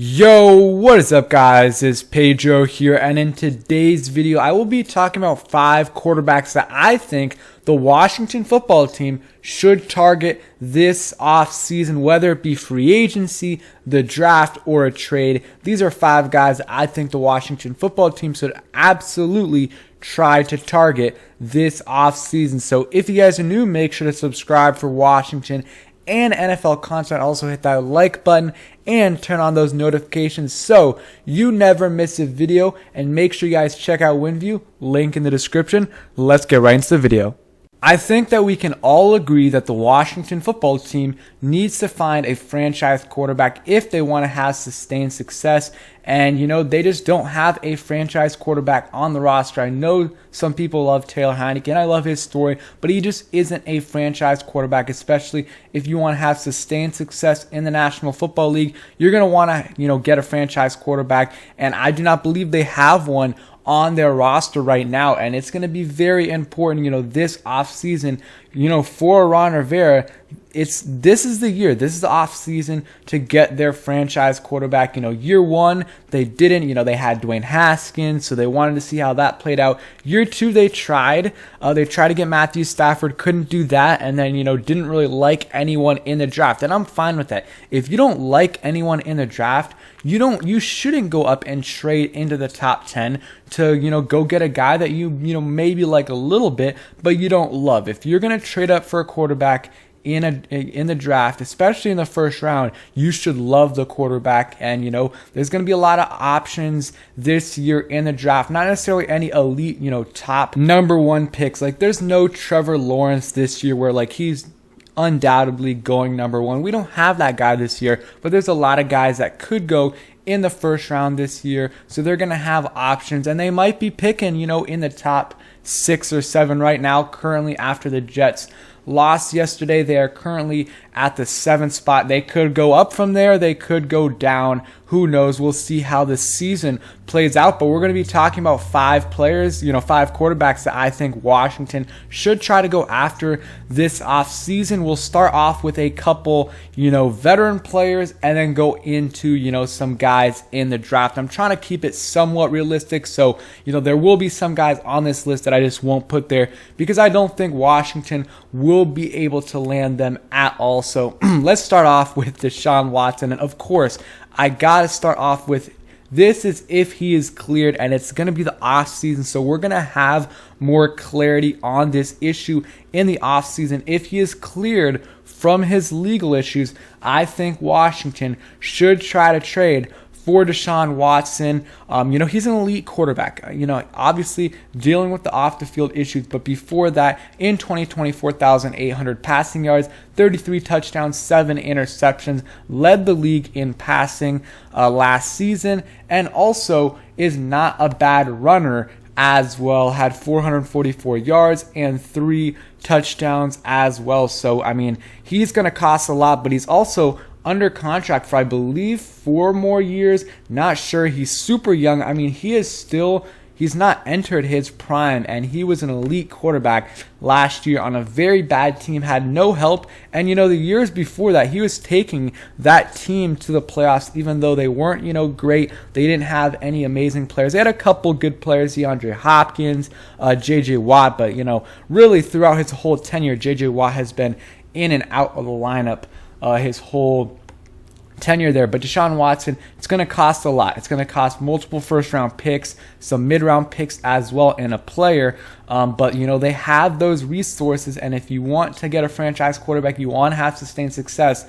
Yo, what is up guys? It's Pedro here, and in today's video I will be talking about 5 quarterbacks that I think the Washington football team should target this offseason, whether it be free agency, the draft, or a trade. These are 5 guys that I think the Washington football team should absolutely try to target this offseason. So if you guys are new, make sure to subscribe for Washington and NFL content. Also hit that like button and turn on those notifications so you never miss a video, and make sure you guys check out WinView, link in the description. Let's get right into the video. I think that we can all agree that the Washington football team needs to find a franchise quarterback if they want to have sustained success. And, they just don't have a franchise quarterback on the roster. I know some people love Taylor Heineke, and I love his story, but he just isn't a franchise quarterback, especially if you want to have sustained success in the National Football League. You're going to want to, get a franchise quarterback, and I do not believe they have one on their roster right now, and it's going to be very important, this offseason, for Ron Rivera. This is the year, this is the offseason to get their franchise quarterback. Year one, they didn't, they had Dwayne Haskins, so they wanted to see how that played out. Year two, they tried to get Matthew Stafford, couldn't do that, and then, didn't really like anyone in the draft, and I'm fine with that. If you don't like anyone in the draft, you shouldn't go up and trade into the top 10 to, go get a guy that you maybe like a little bit, but you don't love. If you're going to trade up for a quarterback in the draft, especially in the first round, you should love the quarterback. And there's going to be a lot of options this year in the draft, not necessarily any elite top number 1 picks. Like, there's no Trevor Lawrence this year where he's undoubtedly going number 1. We don't have that guy this year, but there's a lot of guys that could go in the first round this year, so they're going to have options, and they might be picking in the top 6 or 7 right now. Currently, after the Jets lost yesterday, they are currently at the 7th spot. They could go up from there, they could go down. Who knows? We'll see how the season plays out. But we're going to be talking about 5 players, 5 quarterbacks that I think Washington should try to go after this offseason. We'll start off with a couple, veteran players, and then go into, some guys in the draft. I'm trying to keep it somewhat realistic. So, there will be some guys on this list that I just won't put there because I don't think Washington will be able to land them at all. So let's start off with Deshaun Watson. And of course, I got to start off with this is if he is cleared, and it's going to be the offseason. So we're going to have more clarity on this issue in the offseason. If he is cleared from his legal issues, I think Washington should try to trade for Deshaun Watson. He's an elite quarterback, obviously dealing with the off the field issues, but before that, in 2020, 4,800 passing yards, 33 touchdowns, 7 interceptions, led the league in passing last season, and also is not a bad runner as well. Had 444 yards and 3 touchdowns as well. So, he's going to cost a lot, but he's also under contract for, I believe, 4 more years. Not sure. He's super young. He's not entered his prime, and he was an elite quarterback last year on a very bad team, had no help. And, the years before that, he was taking that team to the playoffs, even though they weren't, great. They didn't have any amazing players. They had a couple good players, DeAndre Hopkins, J.J. Watt, but, really throughout his whole tenure, J.J. Watt has been in and out of the lineup his whole tenure there. But Deshaun Watson, it's going to cost a lot. It's going to cost multiple first-round picks, some mid-round picks as well, and a player. But, they have those resources, and if you want to get a franchise quarterback, you want to have sustained success,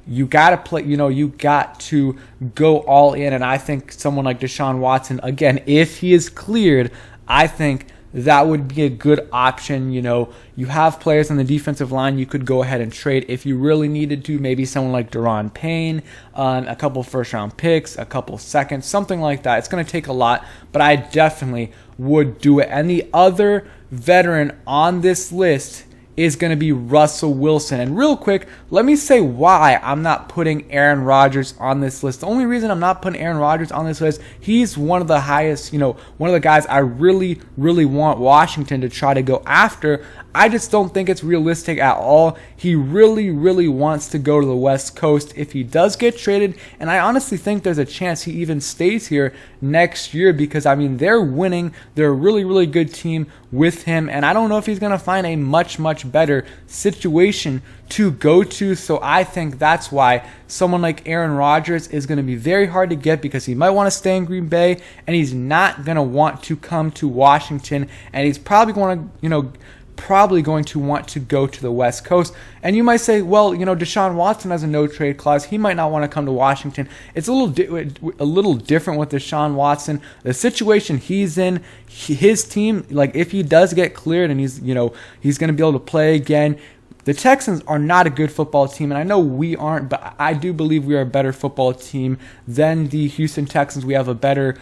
you got to play, you got to go all in. And I think someone like Deshaun Watson, again, if he is cleared, I think that would be a good option. You have players on the defensive line you could go ahead and trade if you really needed to. Maybe someone like Daron Payne, a couple first-round picks, a couple seconds, something like that. It's going to take a lot, but I definitely would do it. And the other veteran on this list is going to be Russell Wilson. And real quick, let me say why I'm not putting Aaron Rodgers on this list. The only reason I'm not putting Aaron Rodgers on this list, he's one of the highest, one of the guys I really, really want Washington to try to go after. I just don't think it's realistic at all. He really, really wants to go to the West Coast if he does get traded, and I honestly think there's a chance he even stays here next year because, I mean, they're winning. They're a really, really good team with him, and I don't know if he's going to find a much, much better situation to go to, so I think that's why someone like Aaron Rodgers is going to be very hard to get because he might want to stay in Green Bay, and he's not going to want to come to Washington, and he's probably going to want to go to the West Coast. And you might say, well, Deshaun Watson has a no trade clause. He might not want to come to Washington. It's a little different with Deshaun Watson. The situation he's in, his team, like if he does get cleared and he's going to be able to play again. The Texans are not a good football team, and I know we aren't, but I do believe we are a better football team than the Houston Texans. We have a better,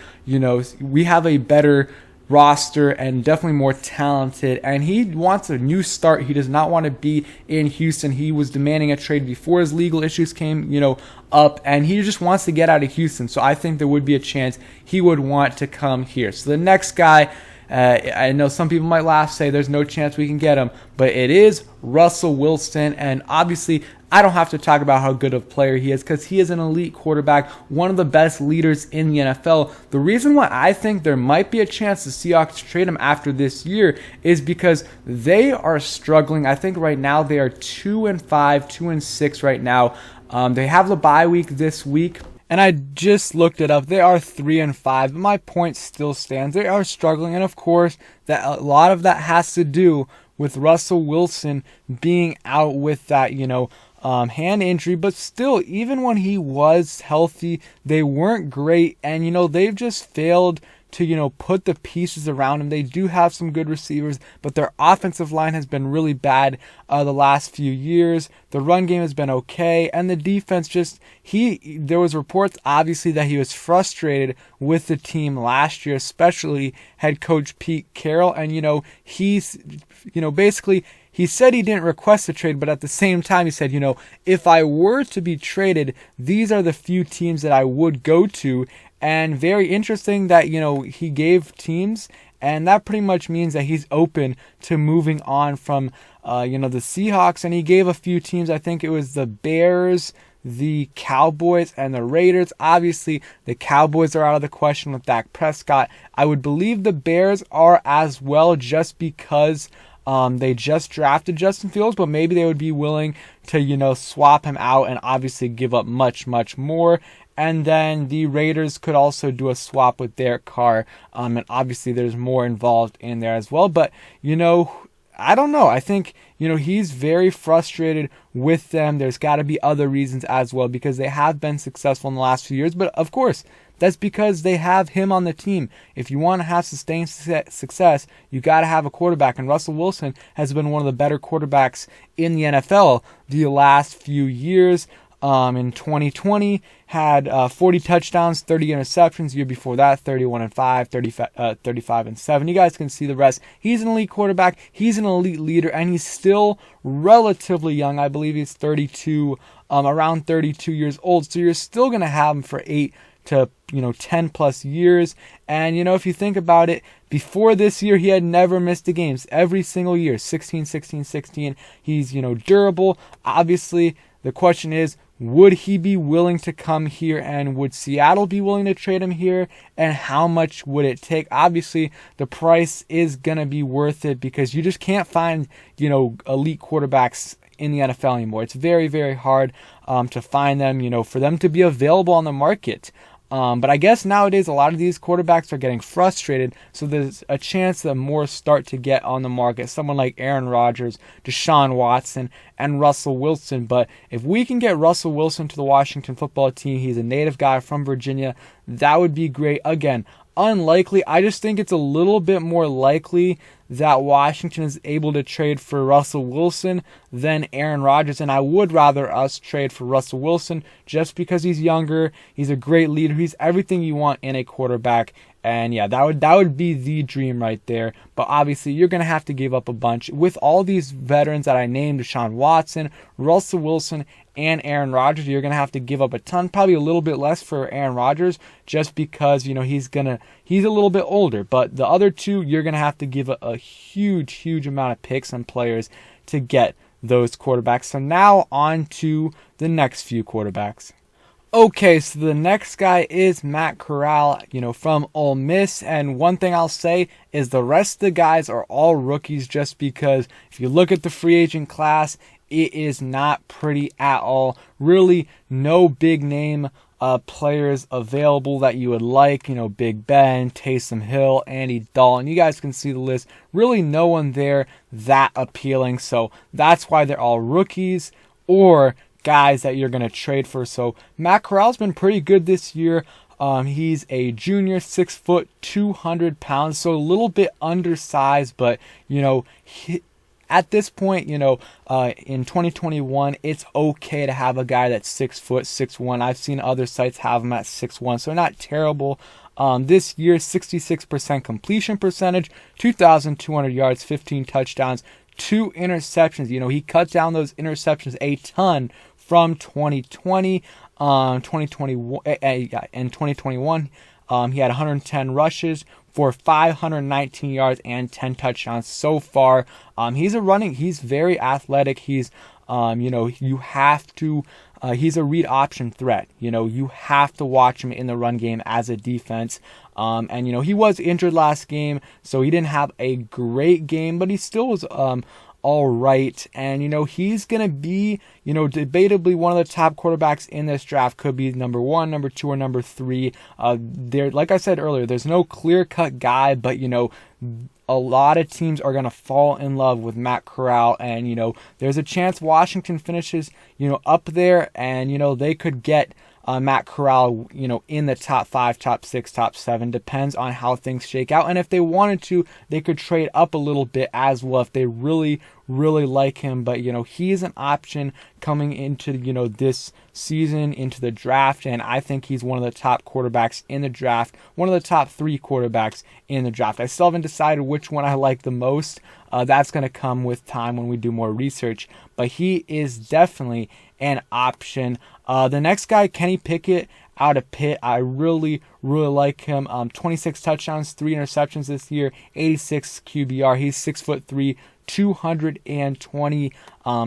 roster and definitely more talented, and he wants a new start. He does not want to be in Houston. He was demanding a trade before his legal issues came up, and he just wants to get out of Houston. So I think there would be a chance he would want to come here. So the next guy, I know some people might laugh, say there's no chance we can get him, but it is Russell Wilson, and obviously I don't have to talk about how good of a player he is because he is an elite quarterback, one of the best leaders in the NFL. The reason why I think there might be a chance the Seahawks trade him after this year is because they are struggling. I think right now they are 2-5, 2-6 right now. They have the bye week this week. And I just looked it up. They are 3-5, but my point still stands. They are struggling, and of course, that a lot of that has to do with Russell Wilson being out with that, hand injury. But still, even when he was healthy, they weren't great, and they've just failed to put the pieces around him. They do have some good receivers, but their offensive line has been really bad the last few years. The run game has been okay, and the defense there was reports obviously that he was frustrated with the team last year, especially head coach Pete Carroll, and he's basically he said he didn't request a trade, but at the same time he said, if I were to be traded, these are the few teams that I would go to. And very interesting that, he gave teams, and that pretty much means that he's open to moving on from, the Seahawks. And he gave a few teams. I think it was the Bears, the Cowboys, and the Raiders. Obviously, the Cowboys are out of the question with Dak Prescott. I would believe the Bears are as well just because they just drafted Justin Fields, but maybe they would be willing to, swap him out and obviously give up much, much more. And then the Raiders could also do a swap with Derek Carr. And obviously there's more involved in there as well. But, I don't know. I think, he's very frustrated with them. There's got to be other reasons as well because they have been successful in the last few years. But, of course, that's because they have him on the team. If you want to have sustained success, you got to have a quarterback. And Russell Wilson has been one of the better quarterbacks in the NFL the last few years. In 2020, had 40 touchdowns, 30 interceptions. Year before that, 31-5, 35-7. You guys can see the rest. He's an elite quarterback. He's an elite leader, and he's still relatively young. I believe he's 32, around 32 years old. So you're still going to have him for 8 to 10 plus years. And if you think about it, before this year he had never missed a game. Every single year, 16. He's durable. Obviously, the question is, would he be willing to come here, and would Seattle be willing to trade him here, and how much would it take? Obviously, the price is going to be worth it because you just can't find, elite quarterbacks in the NFL anymore. It's very, very hard to find them, for them to be available on the market. But I guess nowadays a lot of these quarterbacks are getting frustrated, so there's a chance that more start to get on the market. Someone like Aaron Rodgers, Deshaun Watson, and Russell Wilson. But if we can get Russell Wilson to the Washington football team, he's a native guy from Virginia, that would be great. Again, unlikely. I just think it's a little bit more likely that Washington is able to trade for Russell Wilson than Aaron Rodgers, and I would rather us trade for Russell Wilson just because he's younger, he's a great leader, he's everything you want in a quarterback, And yeah, that would be the dream right there. But obviously, you're going to have to give up a bunch. With all these veterans that I named, Deshaun Watson, Russell Wilson, and Aaron Rodgers, you're going to have to give up a ton, probably a little bit less for Aaron Rodgers, just because, he's a little bit older. But the other two, you're going to have to give a huge amount of picks and players to get those quarterbacks. So now on to the next few quarterbacks. Okay, so the next guy is Matt Corral, from Ole Miss. And one thing I'll say is the rest of the guys are all rookies, just because if you look at the free agent class, it is not pretty at all. Really, no big name players available that you would like. Big Ben, Taysom Hill, Andy Dalton. You guys can see the list. Really, no one there that appealing. So that's why they're all rookies or guys that you're going to trade for. So Matt Corral's been pretty good this year. He's a junior, 6 foot, 200 pounds, so a little bit undersized, but at this point, in 2021, it's okay to have a guy that's 6 foot, 6'1". I've seen other sites have him at 6'1", so not terrible. This year, 66% completion percentage, 2,200 yards, 15 touchdowns, 2 interceptions. He cut down those interceptions a ton from 2020, 2021, and 2021. He had 110 rushes for 519 yards and 10 touchdowns so far. He's very athletic. He's, you have to, he's a read option threat. You have to watch him in the run game as a defense. And he was injured last game, so he didn't have a great game, but he still was, all right. And, he's going to be, debatably one of the top quarterbacks in this draft. Could be number 1, number 2, or number 3. Like I said earlier, there's no clear-cut guy, but, a lot of teams are going to fall in love with Matt Corral. And, there's a chance Washington finishes, up there, and, they could get Matt Corral, in the top 5, top 6, top 7, depends on how things shake out. And if they wanted to, they could trade up a little bit as well if they really like him. But, he's an option coming into, this season, into the draft. And I think he's one of the top quarterbacks in the draft, one of the top 3 quarterbacks in the draft. I still haven't decided which one I like the most. That's going to come with time when we do more research. But he is definitely an option. The next guy, Kenny Pickett out of Pitt. I really like him. 26 touchdowns, 3 interceptions this year, 86 QBR. He's 6'3", 220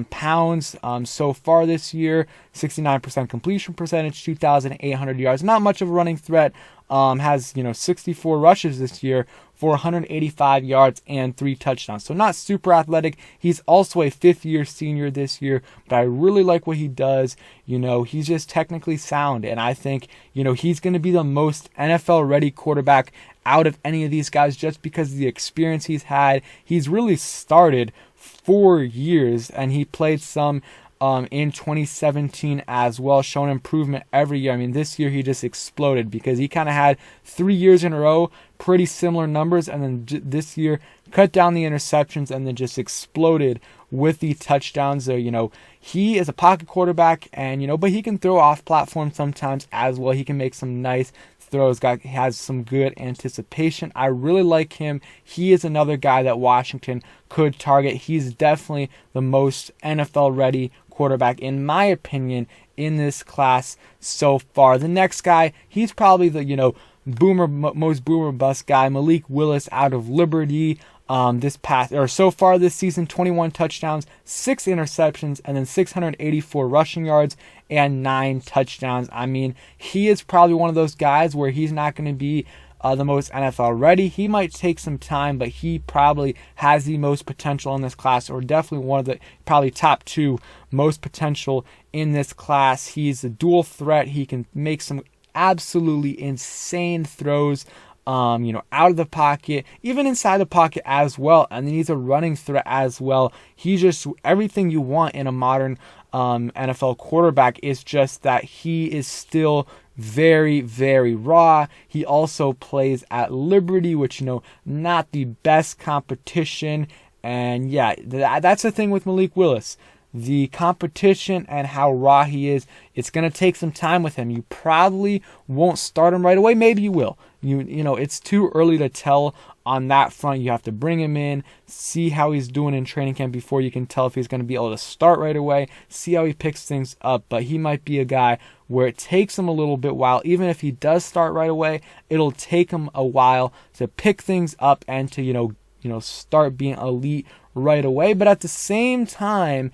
pounds so far this year. 69% completion percentage, 2,800 yards. Not much of a running threat. Has 64 rushes this year for 185 yards and 3 touchdowns. So not super athletic. He's also a 5th-year senior this year, but I really like what he does. He's just technically sound, and I think he's going to be the most NFL-ready quarterback out of any of these guys just because of the experience he's had. He's really started 4 years, and he played some in 2017 as well, showing improvement every year. I mean, this year he just exploded because he kind of had 3 years in a row, pretty similar numbers, and then this year cut down the interceptions and then just exploded with the touchdowns. So, he is a pocket quarterback, and, but he can throw off platform sometimes as well. He can make some nice throws, has some good anticipation. I really like him. He is another guy that Washington could target. He's definitely the most NFL ready quarterback, in my opinion, in this class so far. The next guy, he's probably the, most boomer bust guy, Malik Willis out of Liberty. So far this season, 21 touchdowns, 6 interceptions, and then 684 rushing yards and 9 touchdowns. I mean, he is probably one of those guys where he's not going to be the most NFL ready. He might take some time, but he probably has the most potential in this class, or definitely one of the probably top 2 most potential in this class. He's a dual threat. He can make some absolutely insane throws, out of the pocket, even inside the pocket as well. And then he's a running threat as well. He's just everything you want in a modern NFL quarterback. Is just that he is still very, very raw. He also plays at Liberty, which, not the best competition. And yeah, that's the thing with Malik Willis. the competition and how raw he is, it's going to take some time with him. You probably won't start him right away. Maybe you will. You know, it's too early to tell on that front. You have to bring him in, see how he's doing in training camp before you can tell if he's going to be able to start right away, see how he picks things up. But he might be a guy where it takes him a little bit while. Even if he does start right away, it'll take him a while to pick things up and to, you know, start being elite right away. But at the same time,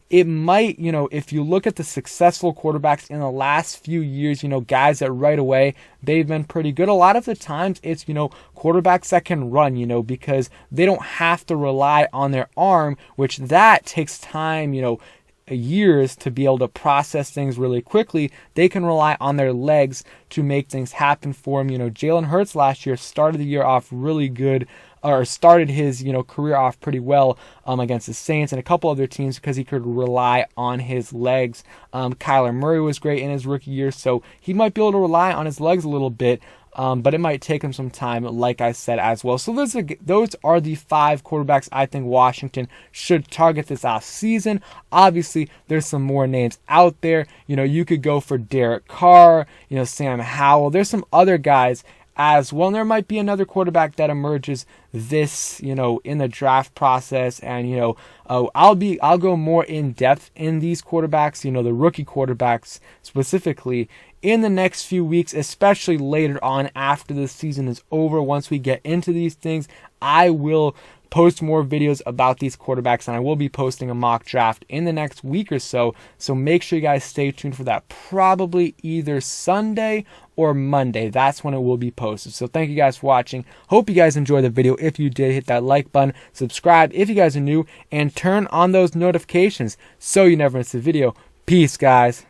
it might, you know, if you look at the successful quarterbacks in the last few years, you know, guys that right away, they've been pretty good. A lot of the times it's, you know, quarterbacks that can run, you know, because they don't have to rely on their arm, which that takes time, you know, years to be able to process things really quickly. They can rely on their legs to make things happen for them. You know, Jalen Hurts last year started the year off really good, or started his, you know, career off pretty well against the Saints and a couple other teams because he could rely on his legs. Kyler Murray was great in his rookie year, so he might be able to rely on his legs a little bit. But it might take him some time, like I said, as well. So those are the 5 quarterbacks I think Washington should target this offseason. Obviously, there's some more names out there. You know, you could go for Derek Carr, you know, Sam Howell. There's some other guys as well. And there might be another quarterback that emerges this, you know, in the draft process. And, you know, I'll go more in depth in these quarterbacks, you know, the rookie quarterbacks specifically, in the next few weeks, especially later on after the season is over. Once we get into these things, I will post more videos about these quarterbacks, and I will be posting a mock draft in the next week or so. So make sure you guys stay tuned for that. Probably either Sunday or Monday. That's when it will be posted. So thank you guys for watching. Hope you guys enjoyed the video. If you did, hit that like button, subscribe if you guys are new, and turn on those notifications so you never miss a video. Peace, guys.